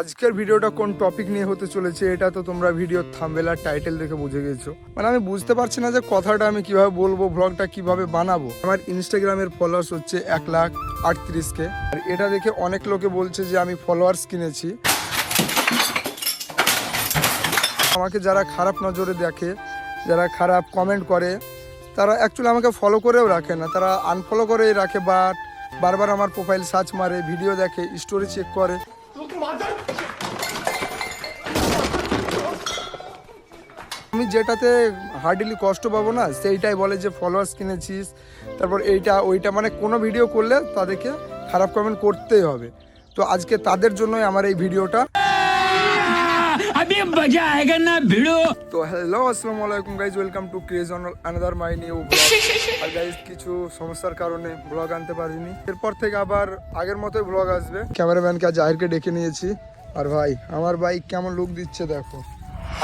আজকের ভিডিওটা কোন টপিক নিয়ে হতে চলেছে এটা তো তোমরা ভিডিও থাম্বনেল আর টাইটেল দেখে বুঝে গেছো। মানে আমি বুঝতে পারছি না যে কথাটা আমি কিভাবে বলবো, ব্লগটা কিভাবে বানাবো। আমার ইনস্টাগ্রামের ফলোয়ার্স হচ্ছে 1,38,000 আর এটা দেখে অনেক লোকে বলছে যে আমি ফলোয়ার্স কিনেছি। আমাকে যারা খারাপ নজরে দেখে, যারা খারাপ কমেন্ট করে, তারা অ্যাকচুয়ালি আমাকে ফলো করেও রাখে না, তারা আনফলো করেই রাখে। বাট বারবার আমার প্রোফাইল সার্চ মারে, ভিডিও দেখে, স্টোরি চেক করে। আমি যেটাতে হার্ডলি কষ্ট পাবো না সেইটাই বলে যে ফলোয়ার্স কিনেছিস, তারপর এইটা ওইটা, মানে কোনো ভিডিও করলে তাদেরকে খারাপ কমেন্ট করতেই হবে। তো আজকে তাদের জন্যই আমার এই ভিডিওটা। তো হ্যালো, আসসালামু আলাইকুম guys, welcome to craze on another my new blog. আর গাইজ কিছু সমস্যার কারণে ব্লগ আনতে পারিনি, এরপর থেকে আবার আগের মতোই ব্লগ আসবে। ক্যামেরাম্যানকে জাহিরকে ডেকে নিয়েছি। আর ভাই আমার বাইক কেমন লুক দিচ্ছে দেখো।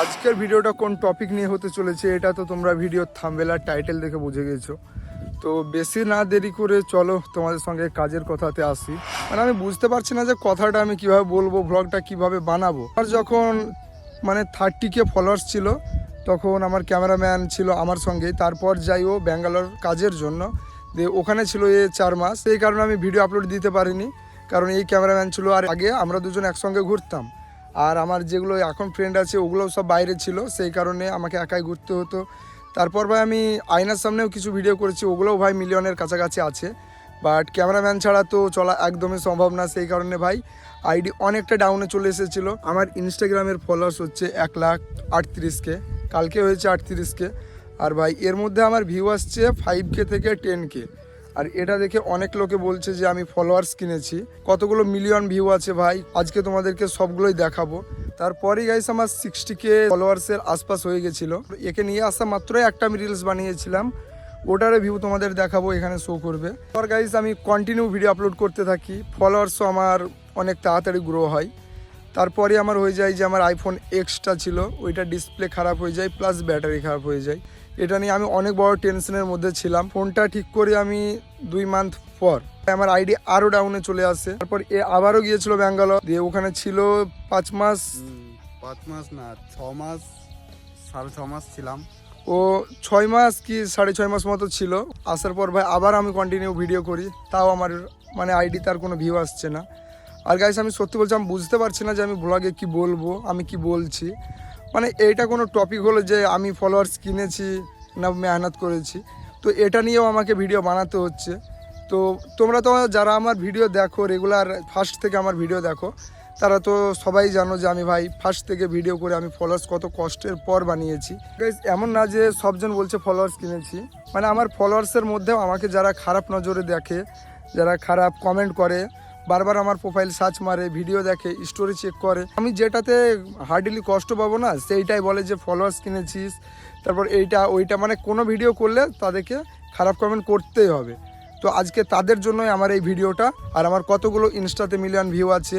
আজকের ভিডিওটা কোন টপিক নিয়ে হতে চলেছে এটা তো তোমরা ভিডিও থাম্বনেল আর টাইটেল দেখে বুঝে গেছো। তো বেশি না দেরি করে চলো তোমাদের সঙ্গে কাজের কথাতে আসি। মানে আমি বুঝতে পারছি না যে কথাটা আমি কিভাবে বলবো, ব্লগটা কিভাবে বানাবো। আর যখন মানে 30K ফলোয়ার্স ছিল তখন আমার ক্যামেরাম্যান ছিল আমার সঙ্গে। তারপর যাই ও ব্যাঙ্গালোর কাজের জন্য, দিয়ে ওখানে ছিল 4 মাস। এই কারণে আমি ভিডিও আপলোড দিতে পারিনি, কারণ এই ক্যামেরাম্যান ছিল। আর আগে আমরা দুজন একসঙ্গে ঘুরতাম, আর আমার যেগুলো এখন ফ্রেন্ড আছে ওগুলোও সব বাইরে ছিল, সেই কারণে আমাকে একাই ঘুরতে হতো। তারপর ভাই আমি আয়নার সামনেও কিছু ভিডিও করেছি, ওগুলোও ভাই মিলিয়নের কাছাকাছি আছে। বাট ক্যামেরাম্যান ছাড়া তো চলা একদমই সম্ভব না, সেই কারণে ভাই আইডি অনেকটা ডাউনে চলে এসেছিলো। আমার ইনস্টাগ্রামের ফলোয়ার্স হচ্ছে 1,38,000, কালকে হয়েছে 38K। আর ভাই এর মধ্যে আমার ভিউ আসছে 5K থেকে 10K। আর এটা দেখে অনেক লোকে বলছে যে আমি ফলোয়ার্স কিনেছি। কতগুলো মিলিয়ন ভিউ আছে ভাই, আজকে তোমাদেরকে সবগুলোই দেখাবো। তারপরেই গাইস আমার 60K ফলোয়ার্সের আশপাশ হয়ে গেছিলো। একে নিয়ে আসা মাত্রই একটা আমি রিলস বানিয়েছিলাম, ওটারে ভিউ তোমাদের দেখাবো, এখানে শো করবে। আর গাইস আমি কন্টিনিউ ভিডিও আপলোড করতে থাকি, ফলোয়ার্সও আমার অনেক তাড়াতাড়ি গ্রো হয়। তারপরে আমার হয়ে যায় যে আমার আইফোন এক্সটা ছিল, ওইটা ডিসপ্লে খারাপ হয়ে যায়, প্লাস ব্যাটারি খারাপ হয়ে যায়। এটা নিয়ে আমি অনেক বড় টেনশনের মধ্যে ছিলাম। ফোনটা ঠিক করে আমি 2 মান্থ পর আমার আইডি আরও ডাউনে চলে আসে। তারপর আবারও গিয়েছিল ব্যাঙ্গালোর, দিয়ে ওখানে ছিল 5 মাস 5 মাস না 6 মাস, 6.5 মাস ছিলাম। ও 6 মাস কি 6.5 মাস মতো ছিল। আসার পর ভাই আবার আমি কন্টিনিউ ভিডিও করি, তাও আমার মানে আইডি তার কোনো ভিউ আসছে না। আর গাইস আমি সত্যি বলছি, আমি বুঝতে পারছি না যে আমি ব্লগে কি বলবো, আমি কি বলছি। মানে এইটা কোনো টপিক হলো যে আমি ফলোয়ার্স কিনেছি না মেহনত করেছি, তো এটা নিয়েও আমাকে ভিডিও বানাতে হচ্ছে। তো তোমরা তো যারা আমার ভিডিও দেখো রেগুলার, ফার্স্ট থেকে আমার ভিডিও দেখো, তারা তো সবাই জানো যে আমি ভাই ফার্স্ট থেকে ভিডিও করে আমি ফলোয়ার্স কত কষ্টের পর বানিয়েছি। গাইস এমন না যে সবজন বলছে ফলোয়ার্স কিনেছি, মানে আমার ফলোয়ার্সের মধ্যেও আমাকে যারা খারাপ নজরে দেখে, যারা খারাপ কমেন্ট করে, বারবার আমার প্রোফাইল সার্চ মারে, ভিডিও দেখে, স্টোরি চেক করে, আমি যেটাতে হার্ডলি কষ্ট পাবো না সেইটাই বলে যে ফলোয়ার্স কিনেছিস, তারপর এইটা ওইটা, মানে কোনো ভিডিও করলে তাদেরকে খারাপ কমেন্ট করতেই হবে। তো আজকে তাদের জন্যই আমার এই ভিডিওটা। আর আমার কতগুলো ইনস্টাতে মিলিয়ন ভিউ আছে,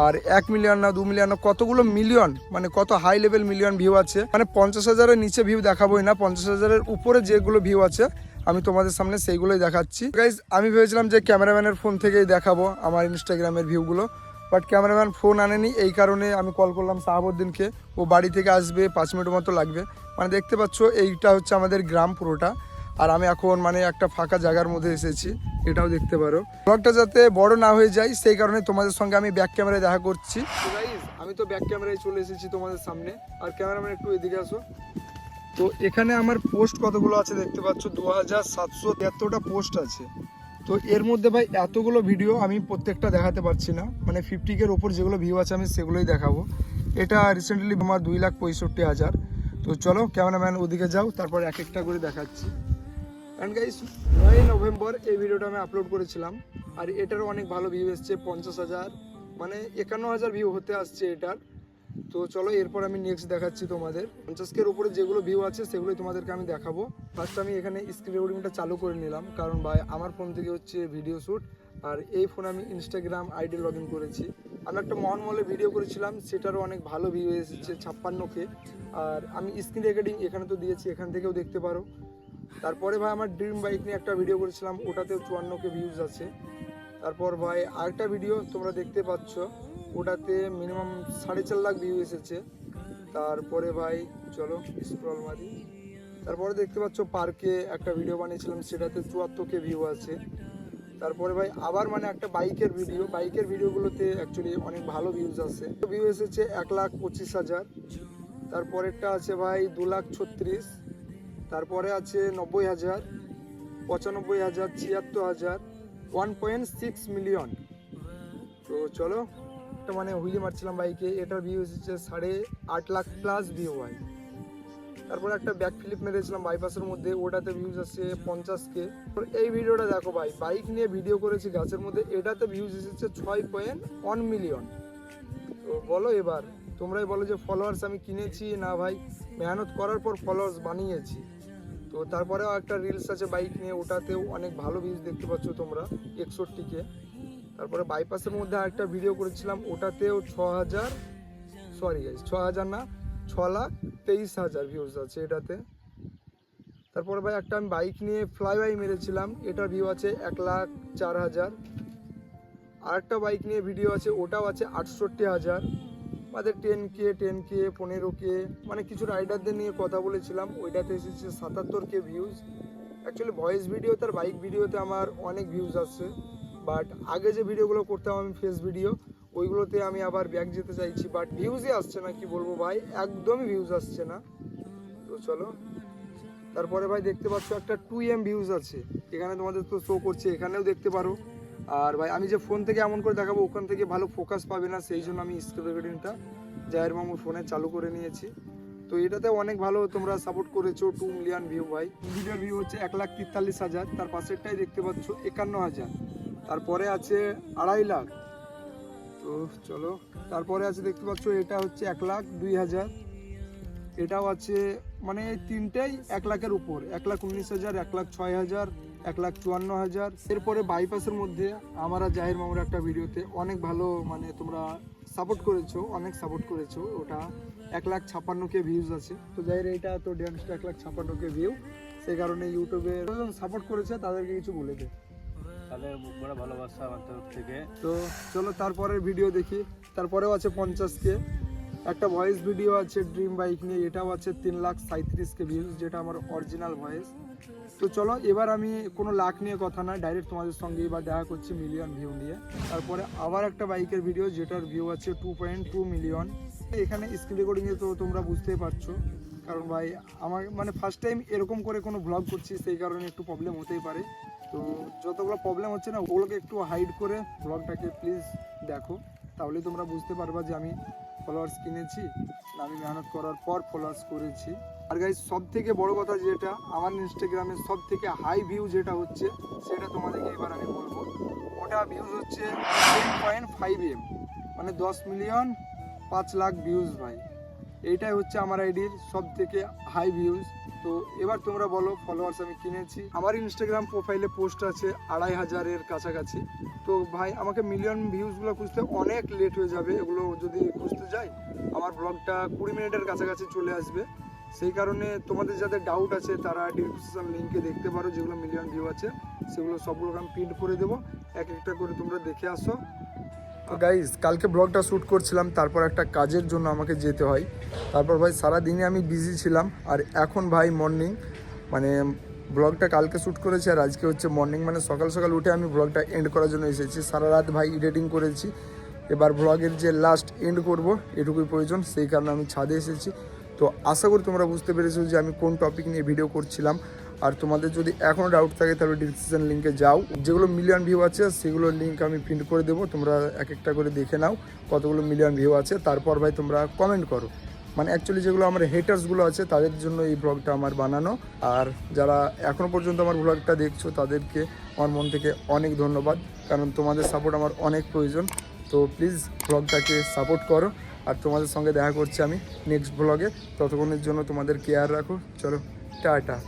আর 1 মিলিয়ন না 2 মিলিয়ন না, কতগুলো মিলিয়ন, মানে কত হাই লেভেল মিলিয়ন ভিউ আছে। মানে 50,000-এর নিচে ভিউ দেখাবোই না, 50,000-এর উপরে যেগুলো ভিউ আছে আমি তোমাদের সামনে সেইগুলোই দেখাচ্ছি। গাইজ আমি ভেবেছিলাম যে ক্যামেরাম্যানের ফোন থেকেই দেখাবো আমার ইনস্টাগ্রামের ভিউগুলো, বাট ক্যামেরাম্যান ফোন আনেনি। এই কারণে আমি কল করলাম শাহাবুদ্দিনকে, ও বাড়ি থেকে আসবে, 5 মিনিটের মতো লাগবে। মানে দেখতে পাচ্ছ এইটা হচ্ছে আমাদের গ্রাম পুরোটা, আর আমি এখন মানে একটা ফাঁকা জায়গার মধ্যে এসেছি, এটাও দেখতে পারো। ব্লগটা যাতে বড় না হয়ে যায় সেই কারণে তোমাদের সঙ্গে আমি ব্যাক ক্যামেরায় দেখা করছি। আমি তো ব্যাক ক্যামেরায় চলে এসেছি তোমাদের সামনে। আর ক্যামেরাম্যান একটু এদিকে আসো। তো এখানে আমার পোস্ট কতগুলো আছে দেখতে পাচ্ছ, 2773টা পোস্ট আছে। তো এর মধ্যে ভাই এতগুলো ভিডিও আমি প্রত্যেকটা দেখাতে পারছি না, মানে 50K-র ওপর যেগুলো ভিউ আছে আমি সেগুলোই দেখাবো। এটা রিসেন্টলি আমার 2,65,000। তো চলো ক্যামেরাম্যান ওদিকে যাও, তারপর এক একটা করে দেখাচ্ছি। অ্যান্ড গাইস 9 নভেম্বর এই ভিডিওটা আমি আপলোড করেছিলাম, আর এটারও অনেক ভালো ভিউ এসছে, 50,000, মানে 51,000 ভিউ হতে আসছে এটার। তো চলো এরপর আমি নেক্সট দেখাচ্ছি তোমাদের। 50K-র উপরে যেগুলো ভিউ আছে সেগুলোই তোমাদেরকে আমি দেখাবো। ফার্স্ট আমি এখানে স্ক্রিন রেকর্ডিংটা চালু করে নিলাম, কারণ ভাই আমার ফোন থেকে হচ্ছে ভিডিও শ্যুট, আর এই ফোনে আমি ইনস্টাগ্রাম আইডি লগ ইন করেছি। আমি একটা মহলে ভিডিও করেছিলাম, সেটারও অনেক ভালো ভিউ এসেছে, 56K। আর আমি স্ক্রিন রেকর্ডিং এখানে তো দিয়েছি, এখান থেকেও দেখতে পারো। তারপরে ভাই আমার ড্রিম বাইক নিয়ে একটা ভিডিও করেছিলাম, ওটাতেও 54K ভিউজ আছে। তারপর ভাই আরেকটা ভিডিও তোমরা দেখতে পাচ্ছ, ওটাতে মিনিমাম 4.5 লাখ ভিউ এসেছে। তারপরে ভাই চলো স্ক্রল মারি, তারপরে দেখতে পাচ্ছ পার্কে একটা ভিডিও বানিয়েছিলাম, সেটাতে 74K ভিউ আছে। তারপরে ভাই আবার মানে একটা বাইকের ভিডিওগুলোতে অ্যাকচুয়ালি অনেক ভালো ভিউজ আছে, ভিউ এসেছে 1,25,000। তারপরেরটা আছে ভাই 2,36,000। তারপরে আছে 90,000, 95,000, 76,000, 1.6 মিলিয়ন। তো চলো একটা মানে হুইলি মারছিলাম বাইকে, এটার ভিউ এসেছে 8.5 লাখ প্লাস ভিউ ভাই। তারপরে একটা ব্যাক ফ্লিপ মেরেছিলাম বাইপাসের মধ্যে, ওটাতে ভিউজ আসছে 50K। এই ভিডিওটা দেখো ভাই, বাইক নিয়ে ভিডিও করেছি গাছের মধ্যে, এটাতে ভিউজ এসেছে 6.1 মিলিয়ন। তো বলো এবার তোমরাই বলো যে ফলোয়ার্স আমি কিনেছি না ভাই মেহনত করার পর ফলোয়ার্স বানিয়েছি। তো তারপরেও একটা রিলস আছে বাইক নিয়ে, ওটাতেও অনেক ভালো ভিউজ দেখতে পাচ্ছ তোমরা, 61K। তারপরে বাইপাসের মধ্যে আরেকটা ভিডিও করেছিলাম, ওটাতেও 6,000 না 6,23,000 ভিউজ আছে এটাতে। তারপরে ভাই একটা আমি বাইক নিয়ে ফ্লাই বাই মেরেছিলাম, এটার ভিউ আছে 1,04,000। আরেকটা বাইক নিয়ে ভিডিও আছে, ওটাও আছে 68,000। আমাদের 10K 15K, মানে কিছু রাইডারদের নিয়ে কথা বলেছিলাম, ওইটাতে এসেছে 77K views. Actually voice video তার বাইক ভিডিওতে আমার অনেক ভিউজ আসছে, বাট আগে যে ভিডিওগুলো করতাম আমি ফেস ভিডিও, ওইগুলোতে আমি আবার ব্যাক যেতে চাইছি, বাট ভিউজই আসছে না, কি বলবো ভাই একদমই ভিউজ আসছে না। তো চলো তারপরে ভাই দেখতে পাচ্ছ একটা 2M ভিউজ আছে, এখানে তোমাদের তো শো করছে, এখানেও দেখতে পারো। আর ভাই আমি যে ফোন থেকে এমন করে দেখাবো ওখান থেকে ভালো ফোকাস পাবে না, সেই জন্য আমি স্ক্রিন রেকর্ডিংটা জাহের মামুর ফোনে চালু করে নিয়েছি। তো এটাতে অনেক ভালো তোমরা সাপোর্ট করেছো, 2 মিলিয়ন ভিউ ভাই। ভিডিওর ভিউ হচ্ছে 1,43,000। তার পাশেরটাই দেখতে পাচ্ছ 51,000। তারপরে আছে 2.5 লাখ। তো চলো তারপরে আছে দেখতে পাচ্ছ এটা হচ্ছে 1,02,000। এটাও আছে, মানে এই তিনটেই 1 লাখের উপর, 1,19,000, 1,06,000, 1,54,000। এরপরে বাইপাসের মধ্যে আমার আর জাহির মামুর একটা ভিডিওতে অনেক ভালো মানে তোমরা সাপোর্ট করেছো, অনেক সাপোর্ট করেছো, ওটা 1,56,000 ভিউজ আছে। তো জাহির এইটা তো ড্যান্সটা 1,56,000 ভিউ, সেই কারণে ইউটিউবে সাপোর্ট করেছে তাদেরকে কিছু বলে দে। তাদের বড় ভালোবাসা আমার তরফ থেকে। তো চলো তারপরের ভিডিও দেখি। তারপরেও আছে 50K। একটা ভয়েস ভিডিও আছে ড্রিম বাইক নিয়ে, এটাও আছে 3,37,000 ভিউজ, যেটা আমার অরিজিনাল ভয়েস। তো চলো এবার আমি কোনো লাখ নিয়ে কথা না, ডাইরেক্ট তোমাদের সঙ্গে এবার দেখা করছি মিলিয়ন ভিউ নিয়ে। তারপরে আবার একটা বাইকের ভিডিও, যেটার ভিউ আছে 2.2 মিলিয়ন। এখানে স্ক্রিন রেকর্ডিংয়ে তো তোমরা বুঝতেই পারছো, কারণ ভাই আমার মানে ফার্স্ট টাইম এরকম করে কোনো ভ্লগ করছি, সেই কারণে একটু প্রবলেম হতেই পারে। তো যতগুলো প্রবলেম হচ্ছে না ওগুলোকে একটু হাইড করে ব্লগটাকে প্লিজ দেখো, তাহলেই তোমরা বুঝতে পারবা যে আমি ফলোয়ার্স কিনেছি না আমি মেহনত করার পর ফলোয়ার্স করেছি। আর গাইজ সব থেকে বড় কথা যেটা, আমার ইনস্টাগ্রামে সব থেকে হাই ভিউ যেটা হচ্ছে সেটা তোমাদেরকে এবার আমি বলবো। ওটা ভিউজ হচ্ছে 10.5M, মানে 10 মিলিয়ন 5 লাখ ভিউজ ভাই। এইটাই হচ্ছে আমার আইডির সব থেকে হাই ভিউজ। তো এবার তোমরা বলো ফলোয়ার্স আমি কিনেছি। আমার ইনস্টাগ্রাম প্রোফাইলে পোস্ট আছে 2,500-এর কাছাকাছি। তো ভাই আমাকে মিলিয়ন ভিউজগুলো খুঁজতে অনেক লেট হয়ে যাবে, এগুলো যদি খুঁজতে যাই আমার ব্লগটা 20 মিনিটের কাছাকাছি চলে আসবে। সেই কারণে তোমাদের যাদের ডাউট আছে তারা ডিসক্রিপশন লিঙ্কে দেখতে পারো, যেগুলো মিলিয়ন ভিউ আছে সেগুলো সবগুলোকে আমি প্রিন্ট করে দেবো, এক একটা করে তোমরা দেখে আসো। তো গাইজ কালকে ব্লগটা শ্যুট করছিলাম, তারপর একটা কাজের জন্য আমাকে যেতে হয়। তারপর ভাই সারাদিনে আমি বিজি ছিলাম, আর এখন ভাই মর্নিং, মানে ব্লগটা কালকে শ্যুট করেছি আর আজকে হচ্ছে মর্নিং, মানে সকাল সকাল উঠে আমি ব্লগটা এন্ড করার জন্য এসেছি। সারা রাত ভাই এডিটিং করেছি, এবার ব্লগের যে লাস্ট এন্ড করব এটুকুই প্রয়োজন, সেই কারণে আমি ছাদে এসেছি। তো আশা করি তোমরা বুঝতে পেরেছো যে আমি কোন টপিক নিয়ে ভিডিও করছিলাম। আর তোমাদের যদি এখনও ডাউট থাকে তাহলে ডিসক্রিপশন লিঙ্কে যাও, যেগুলো মিলিয়ন ভিউ আছে সেগুলোর লিঙ্ক আমি প্রিন্ট করে দেবো, তোমরা এক একটা করে দেখে নাও কতগুলো মিলিয়ন ভিউ আছে। তারপর ভাই তোমরা কমেন্ট করো, মানে অ্যাকচুয়ালি যেগুলো আমার হেটার্সগুলো আছে তাদের জন্য এই ব্লগটা আমার বানানো। আর যারা এখনও পর্যন্ত আমার ব্লগটা দেখছো তাদেরকে আমার মন থেকে অনেক ধন্যবাদ, কারণ তোমাদের সাপোর্ট আমার অনেক প্রয়োজন। তো প্লিজ ব্লগটাকে সাপোর্ট করো, আর তোমাদের সঙ্গে দেখা করছি আমি নেক্সট ব্লগে। ততক্ষণের জন্য তোমাদের কেয়ার রাখো, চলো টাটা।